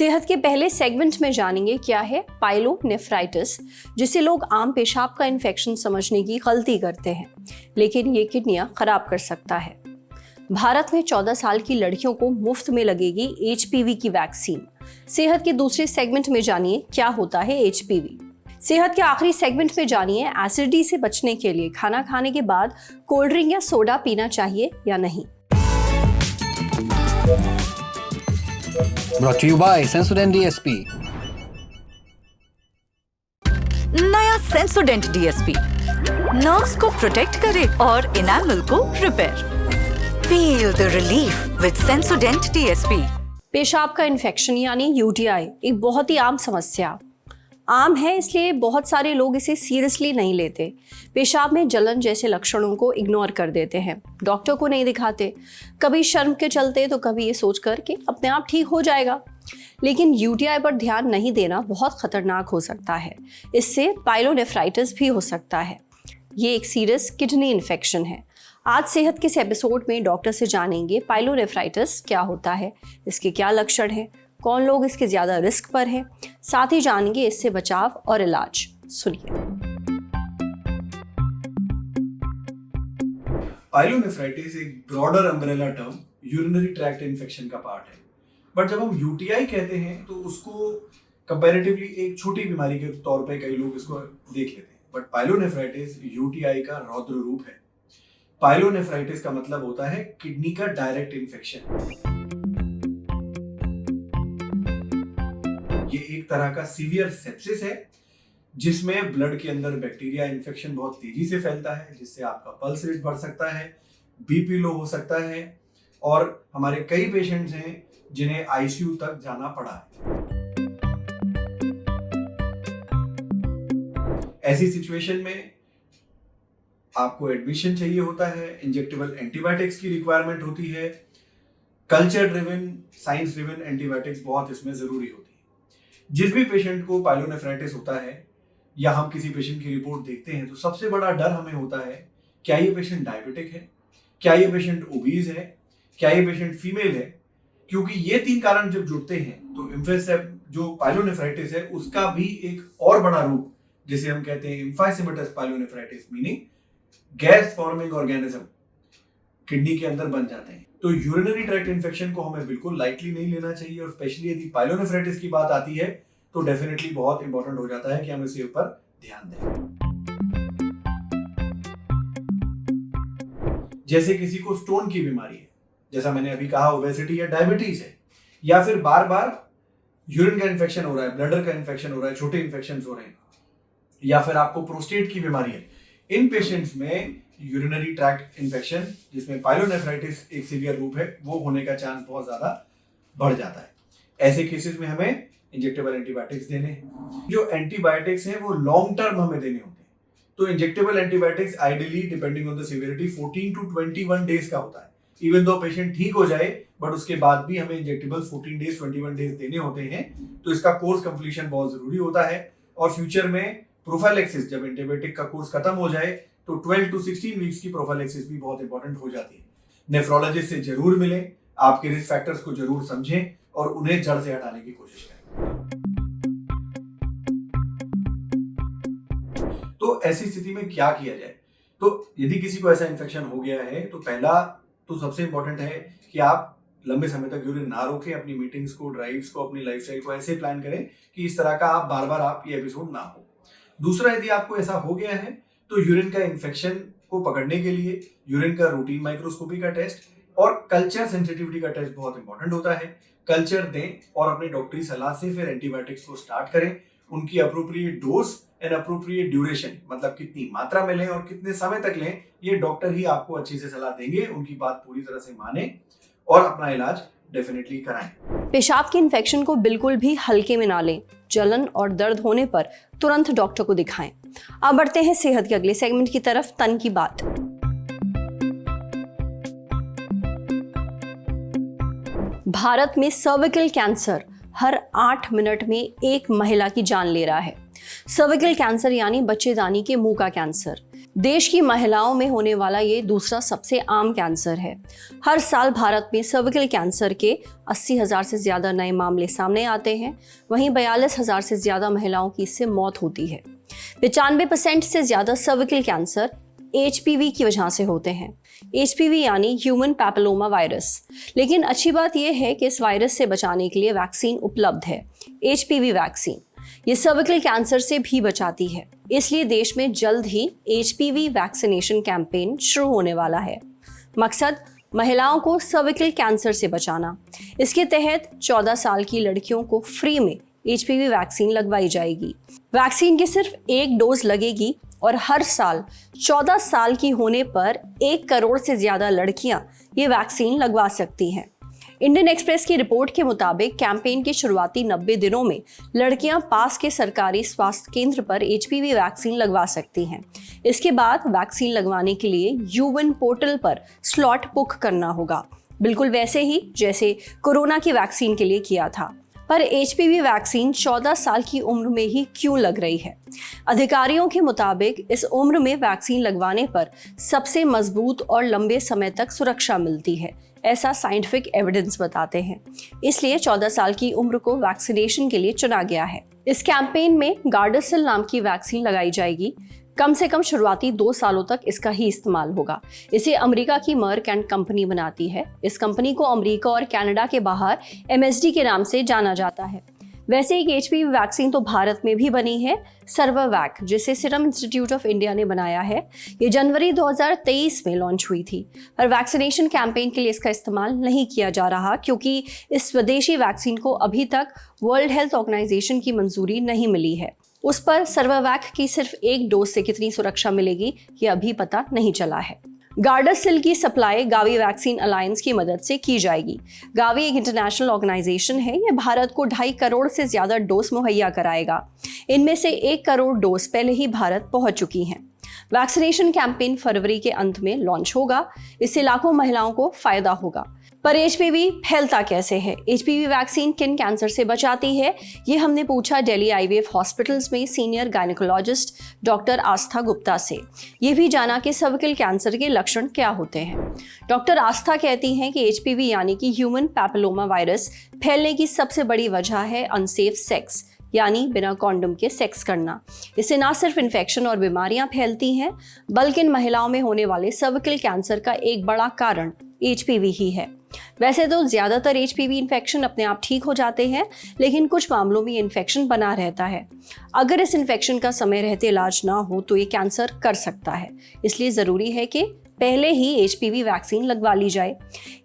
सेहत के पहले सेगमेंट में जानेंगे क्या है पाइलोनेफ्राइटिस, जिसे लोग आम पेशाब का इन्फेक्शन समझने की गलती करते हैं, लेकिन ये किडनियां खराब कर सकता है। भारत में 14 साल की लड़कियों को मुफ्त में लगेगी HPV की वैक्सीन। सेहत के दूसरे सेगमेंट में जानिए क्या होता है HPV। सेहत के आखिरी सेगमेंट में जानिए एसिडिटी से बचने के लिए खाना खाने के बाद कोल्ड ड्रिंक या सोडा पीना चाहिए या नहीं। Brought to you by Sensodyne DSP। नया सेंसोडेंट DSP नर्व्स को प्रोटेक्ट करे और इनेमल को repair. Feel the relief with सेंसोडेंट DSP। पेशाब का इन्फेक्शन यानी UTI एक बहुत ही आम समस्या आम है, इसलिए बहुत सारे लोग इसे सीरियसली नहीं लेते। पेशाब में जलन जैसे लक्षणों को इग्नोर कर देते हैं, डॉक्टर को नहीं दिखाते, कभी शर्म के चलते तो कभी ये सोचकर कि अपने आप ठीक हो जाएगा। लेकिन UTI पर ध्यान नहीं देना बहुत खतरनाक हो सकता है। इससे पाइलोनेफ्राइटिस भी हो सकता है। ये एक सीरियस किडनी इन्फेक्शन है। आज सेहत के इस एपिसोड में डॉक्टर से जानेंगे पाइलोनेफ्राइटिस क्या होता है, इसके क्या लक्षण हैं, कौन लोग इसके ज्यादा रिस्क पर हैं, साथ ही जानेंगे इससे बचाव और इलाज। सुनिए। पाइलोनेफ्राइटिस एक broader umbrella term urinary tract infection का पार्ट है, बट जब हम UTI कहते हैं तो उसको कंपैरेटिवली एक छोटी बीमारी के तौर पे कई लोग इसको देख लेते हैं, बट पाइलोनेफ्राइटिस UTI का रौद्र रूप है। पाइलोनेफ्राइटिस का मतलब होता है किडनी का डायरेक्ट इन्फेक्शन। ये एक तरह का सीवियर सेप्सिस है जिसमें ब्लड के अंदर बैक्टीरिया इन्फेक्शन बहुत तेजी से फैलता है, जिससे आपका पल्स रेट बढ़ सकता है, BP लो हो सकता है, और हमारे कई पेशेंट्स हैं जिन्हें ICU तक जाना पड़ा है। ऐसी सिचुएशन में आपको एडमिशन चाहिए होता है, इंजेक्टेबल एंटीबायोटिक्स की रिक्वायरमेंट होती है, culture driven, science driven antibiotics बहुत इसमें जरूरी होती है। जिस भी पेशेंट को पाइलोनेफ्राइटिस होता है या हम किसी पेशेंट की रिपोर्ट देखते हैं तो सबसे बड़ा डर हमें होता है, क्या ये पेशेंट डायबिटिक है, क्या ये पेशेंट ओबीज है, क्या ये पेशेंट फीमेल है, क्योंकि ये 3 कारण जब जुड़ते हैं तो इम्फेसेप जो पाइलोनेफ्राइटिस है उसका भी एक और बड़ा रूप जिसे हम कहते हैं emphysematous pyelonephritis, meaning gas forming organism kidney के अंदर बन जाते हैं। तो यूरिनरी ट्रैक्ट इन्फेक्शन को हमें बिल्कुल लाइटली नहीं लेना चाहिए, और स्पेशली यदि पाइलोनेफ्राइटिस की बात आती है तो डेफिनेटली बहुत इंपॉर्टेंट हो जाता है कि हम इसके ऊपर ध्यान दें। जैसे किसी को स्टोन की बीमारी है, जैसा मैंने अभी कहा ओबेसिटी या डायबिटीज है, या फिर बार बार यूरिन का इन्फेक्शन हो रहा है, ब्लडर का इन्फेक्शन हो रहा है, छोटे इन्फेक्शन हो रहे हैं, या फिर आपको प्रोस्टेट की बीमारी है, इन पेशेंट्स में यूरिनरी ट्रैक्ट इन्फेक्शन जिसमें पाइलोनेफ्राइटिस एक सीवियर रूप है वो होने का चांस बहुत ज्यादा बढ़ जाता है। ऐसे केसेस में हमें इंजेक्टेबल एंटीबायोटिक्स देने हैं। जो एंटीबायोटिक्स हैं वो लॉन्ग टर्म हमें देने होते हैं। तो injectable antibiotics ideally depending on the severity 14 to 21 days का होता है। इवन दो पेशेंट ठीक हो जाए बट उसके बाद भी हमें इंजेक्टेबल 14 डेज 21 डेज देने होते हैं। तो इसका कोर्स कंप्लीशन बहुत जरूरी होता है, और फ्यूचर में प्रोफाइलैक्सिस जब एंटीबायोटिक का कोर्स खत्म हो जाए तो 12 to 16 वीक्स की प्रोफाइलैक्सिस भी बहुत इंपॉर्टेंट हो जाती है। नेफ्रोलॉजिस्ट से जरूर मिलें, आपके रिस्क फैक्टर्स को जरूर समझें और उन्हें जड़ से हटाने की कोशिश करें। तो ऐसी स्थिति में क्या किया जाए? तो यदि किसी को ऐसा इन्फेक्शन हो गया है तो पहला तो सबसे इंपॉर्टेंट है कि आप लंबे समय तक यूरिन ना रोकें, अपनी मीटिंग्स को, ड्राइव्स को, अपनी लाइफस्टाइल को ऐसे प्लान करें कि इस तरह का आप बार बार आप ये एपिसोड ना हो। दूसरा, यदि आपको ऐसा हो गया है तो यूरिन का इन्फेक्शन को पकड़ने के लिए यूरिन का रूटीन माइक्रोस्कोपी का टेस्ट और कल्चर सेंसिटिविटी का टेस्ट बहुत इंपॉर्टेंट होता है। कल्चर दें और अपने डॉक्टरी सलाह से फिर एंटीबायोटिक्स को स्टार्ट करें। उनकी appropriate dose and appropriate duration, मतलब कितनी मात्रा में लें और कितने समय तक लें, ये डॉक्टर ही आपको अच्छी से सलाह देंगे। उनकी बात पूरी तरह से माने और अपना इलाज डेफिनेटली कराएं। पेशाब के इन्फेक्शन को बिल्कुल भी हल्के में ना लें। जलन और दर्द होने पर तुरंत डॉक्टर को दिखाएं। अब बढ़ते हैं सेहत के अगले सेगमेंट की तरफ, तन की बात। भारत में सर्विकल कैंसर हर 8 मिनट में एक महिला की जान ले रहा है। सर्विकल कैंसर यानी बच्चेदानी के मुंह का कैंसर। देश की महिलाओं में होने वाला ये दूसरा सबसे आम कैंसर है। हर साल भारत में सर्विकल कैंसर के 80,000 से ज़्यादा नए मामले सामने आते हैं। वहीं 42,000 से ज़्यादा महिलाओं की इससे मौत होती है। 95% से ज़्यादा सर्विकल कैंसर HPV की वजह से होते हैं। HPV यानी ह्यूमन पैपिलोमा वायरस। लेकिन अच्छी बात यह है कि इस वायरस से बचाने के लिए वैक्सीन उपलब्ध है, HPV वैक्सीन। ये सर्विकल कैंसर से भी बचाती है, इसलिए देश में जल्द ही HPV वैक्सीनेशन कैंपेन शुरू होने वाला है। मकसद महिलाओं को सर्विकल कैंसर से बचाना। इसके तहत 14 साल की लड़कियों को फ्री में HPV वैक्सीन लगवाई जाएगी। वैक्सीन की सिर्फ एक डोज लगेगी और हर साल 14 साल की होने पर 1 करोड़ से ज़्यादा लड़कियां ये वैक्सीन लगवा सकती हैं। इंडियन एक्सप्रेस की रिपोर्ट के मुताबिक कैंपेन के शुरुआती 90 दिनों में लड़कियां पास के सरकारी स्वास्थ्य केंद्र पर HPV वैक्सीन लगवा सकती हैं। इसके बाद वैक्सीन लगवाने के लिए यूविन पोर्टल पर स्लॉट बुक करना होगा, बिल्कुल वैसे ही जैसे कोरोना की वैक्सीन के लिए किया था। पर HPV वैक्सीन 14 साल की उम्र में ही क्यों लग रही है? अधिकारियों के मुताबिक इस उम्र में वैक्सीन लगवाने पर सबसे मजबूत और लंबे समय तक सुरक्षा मिलती है, ऐसा साइंटिफिक एविडेंस बताते हैं। इसलिए 14 साल की उम्र को वैक्सीनेशन के लिए चुना गया है। इस कैंपेन में गार्डासिल नाम की वैक्सीन लगाई जाएगी। कम से कम शुरुआती 2 सालों तक इसका ही इस्तेमाल होगा। इसे अमेरिका की मर्क एंड कंपनी बनाती है। इस कंपनी को अमेरिका और कनाडा के बाहर MSD के नाम से जाना जाता है। वैसे एक HPV वैक्सीन तो भारत में भी बनी है, सर्वावैक, जिसे सीरम इंस्टीट्यूट ऑफ इंडिया ने बनाया है। ये जनवरी 2023 में लॉन्च हुई थी, पर वैक्सीनेशन कैंपेन के लिए इसका इस्तेमाल नहीं किया जा रहा क्योंकि इस स्वदेशी वैक्सीन को अभी तक वर्ल्ड हेल्थ ऑर्गेनाइजेशन की मंजूरी नहीं मिली है। उस पर सर्वावैक की सिर्फ एक डोज से कितनी सुरक्षा मिलेगी ये अभी पता नहीं चला है। गार्डासिल की सप्लाई गावी वैक्सीन अलायंस की मदद से की जाएगी। गावी एक इंटरनेशनल ऑर्गेनाइजेशन है। ये भारत को 2.5 करोड़ से ज्यादा डोज मुहैया कराएगा। इनमें से 1 करोड़ डोज पहले ही भारत पहुंच चुकी हैं। वैक्सीनेशन कैंपेन फरवरी के अंत में लॉन्च होगा। इससे लाखों महिलाओं को फायदा होगा। पर HPV फैलता कैसे है? HPV वैक्सीन किन कैंसर से बचाती है? ये हमने पूछा दिल्ली IVF हॉस्पिटल्स में सीनियर गायनेकोलॉजिस्ट डॉक्टर आस्था गुप्ता से। ये भी जाना कि सर्विकल कैंसर के लक्षण क्या होते हैं। डॉक्टर आस्था कहती हैं कि HPV यानी कि ह्यूमन पैपिलोमा वायरस फैलने की सबसे बड़ी वजह है अनसेफ सेक्स, यानी बिना कॉन्डम के सेक्स करना। इससे ना सिर्फ इन्फेक्शन और बीमारियां फैलती हैं, बल्कि इन महिलाओं में होने वाले सर्विकल कैंसर का एक बड़ा कारण HPV ही है। वैसे तो ज़्यादातर HPV इन्फेक्शन अपने आप ठीक हो जाते हैं, लेकिन कुछ मामलों में इन्फेक्शन बना रहता है। अगर इस इन्फेक्शन का समय रहते इलाज ना हो तो ये कैंसर कर सकता है। इसलिए ज़रूरी है कि पहले ही HPV वैक्सीन लगवा ली जाए।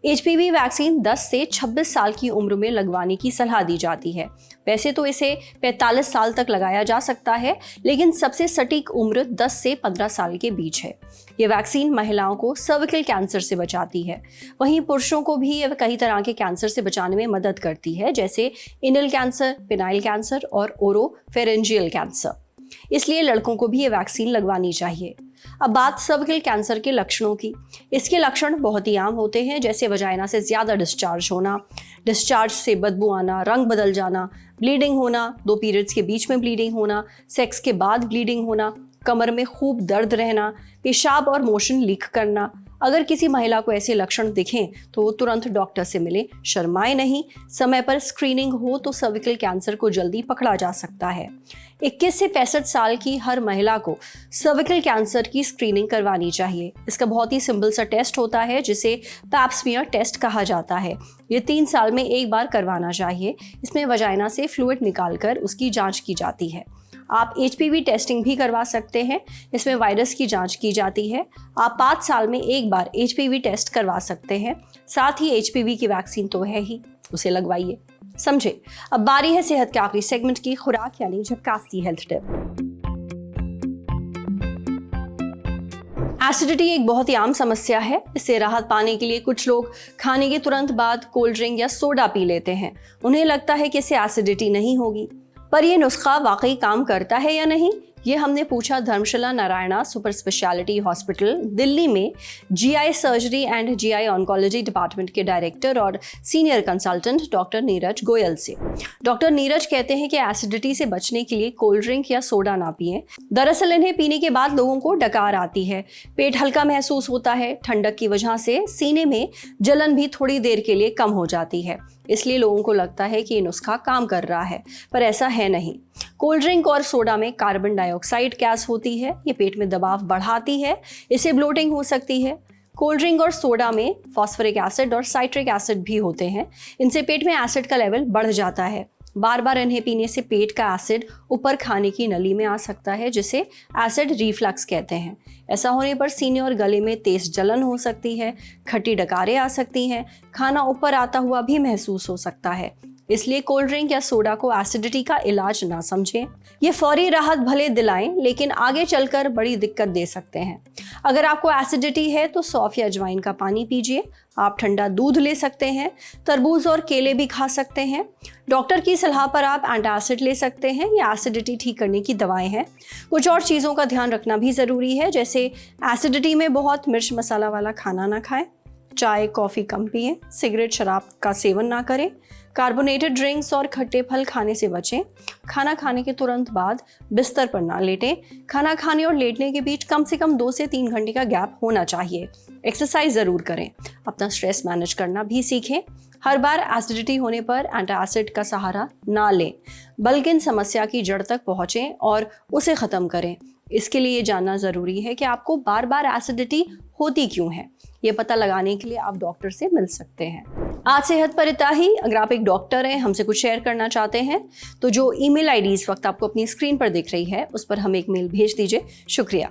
HPV वैक्सीन 10 से 26 साल की उम्र में लगवाने की सलाह दी जाती है। वैसे तो इसे 45 साल तक लगाया जा सकता है, लेकिन सबसे सटीक उम्र 10 से 15 साल के बीच है। ये वैक्सीन महिलाओं को सर्विकल कैंसर से बचाती है। वहीं पुरुषों को भी ये कई तरह के कैंसर से बचाने में मदद करती है, जैसे एनल कैंसर, पेनाइल कैंसर और ओरोफेरेंजियल कैंसर। इसलिए लड़कों को भी ये वैक्सीन लगवानी चाहिए। अब बात सर्विकल कैंसर के लक्षणों की। इसके लक्षण बहुत ही आम होते हैं, जैसे वजाइना से ज़्यादा डिस्चार्ज होना, डिस्चार्ज से बदबू आना, रंग बदल जाना, ब्लीडिंग होना, 2 पीरियड्स के बीच में ब्लीडिंग होना, सेक्स के बाद ब्लीडिंग होना, कमर में खूब दर्द रहना, पेशाब और मोशन लीक करना। अगर किसी महिला को ऐसे लक्षण दिखें तो वो तुरंत डॉक्टर से मिले, शर्माए नहीं। समय पर स्क्रीनिंग हो तो सर्विकल कैंसर को जल्दी पकड़ा जा सकता है। 21 से 65 साल की हर महिला को सर्विकल कैंसर की स्क्रीनिंग करवानी चाहिए। इसका बहुत ही सिंपल सा टेस्ट होता है जिसे पैप स्मीयर टेस्ट कहा जाता है। ये 3 साल में एक बार करवाना चाहिए। इसमें वजाइना से फ्लूइड निकालकर उसकी जांच की जाती है। आप HPV टेस्टिंग भी करवा सकते हैं। इसमें वायरस की जांच की जाती है। आप 5 साल में एक बार HPV टेस्ट करवा सकते हैं। साथ ही HPV की वैक्सीन तो है ही, उसे लगवाइए। समझे? अब बारी है सेहत के आखिरी सेगमेंट की, खुराक यानी झक्कासी हेल्थ टिप। एसिडिटी एक बहुत ही आम समस्या है। इससे राहत पाने के लिए कुछ लोग खाने के तुरंत बाद कोल्ड ड्रिंक या सोडा पी लेते हैं। उन्हें लगता है कि इससे एसिडिटी नहीं होगी, पर यह नुस्खा वाकई काम करता है या नहीं, ये हमने पूछा Dharamshala Narayana super speciality hospital Delhi में GI surgery and GI oncology department के डायरेक्टर और senior consultant doctor Neeraj Goyal से। डॉक्टर नीरज कहते हैं कि एसिडिटी से बचने के लिए कोल्ड ड्रिंक या सोडा ना पिएं। दरअसल इन्हें पीने के बाद लोगों को डकार आती है, पेट हल्का महसूस होता है, ठंडक की वजह से सीने में जलन भी थोड़ी देर के लिए कम हो जाती है। इसलिए लोगों को लगता है कि ये नुस्खा काम कर रहा है, पर ऐसा है नहीं। कोल्ड ड्रिंक और सोडा में कार्बन डाइऑक्साइड गैस होती है, ये पेट में दबाव बढ़ाती है, इससे ब्लोटिंग हो सकती है। कोल्ड ड्रिंक और सोडा में फॉस्फोरिक एसिड और साइट्रिक एसिड भी होते हैं, इनसे पेट में एसिड का लेवल बढ़ जाता है। बार बार इन्हें पीने से पेट का एसिड ऊपर खाने की नली में आ सकता है, जिसे एसिड रिफ्लक्स कहते हैं। ऐसा होने पर सीने और गले में तेज जलन हो सकती है, खट्टी डकारें आ सकती हैं, खाना ऊपर आता हुआ भी महसूस हो सकता है। इसलिए कोल्ड ड्रिंक या सोडा को एसिडिटी का इलाज ना समझें। ये फौरी राहत भले दिलाएं, लेकिन आगे चलकर बड़ी दिक्कत दे सकते हैं। अगर आपको एसिडिटी है तो सौंफ या अजवाइन का पानी पीजिए। आप ठंडा दूध ले सकते हैं, तरबूज और केले भी खा सकते हैं। डॉक्टर की सलाह पर आप एंटासिड ले सकते हैं, ये एसिडिटी ठीक करने की दवाएं हैं। कुछ और चीज़ों का ध्यान रखना भी ज़रूरी है, जैसे एसिडिटी में बहुत मिर्च मसाला वाला खाना ना खाएं, चाय कॉफ़ी कम पिएं, सिगरेट शराब का सेवन ना करें, कार्बोनेटेड ड्रिंक्स और खट्टे फल खाने से बचें। खाना खाने के तुरंत बाद बिस्तर पर ना लेटें। खाना खाने और लेटने के बीच कम से कम 2 से 3 घंटे का गैप होना चाहिए। एक्सरसाइज ज़रूर करें। अपना स्ट्रेस मैनेज करना भी सीखें। हर बार एसिडिटी होने पर एंटासिड का सहारा ना लें, बल्कि इन समस्या की जड़ तक पहुँचें और उसे ख़त्म करें। इसके लिए ये जानना ज़रूरी है कि आपको बार बार एसिडिटी होती क्यों है। ये पता लगाने के लिए आप डॉक्टर से मिल सकते हैं। आज सेहत पर इतना ही। अगर आप एक डॉक्टर हैं, हमसे कुछ शेयर करना चाहते हैं, तो जो ईमेल आईडी इस वक्त आपको अपनी स्क्रीन पर दिख रही है, उस पर हमें एक मेल भेज दीजिए। शुक्रिया।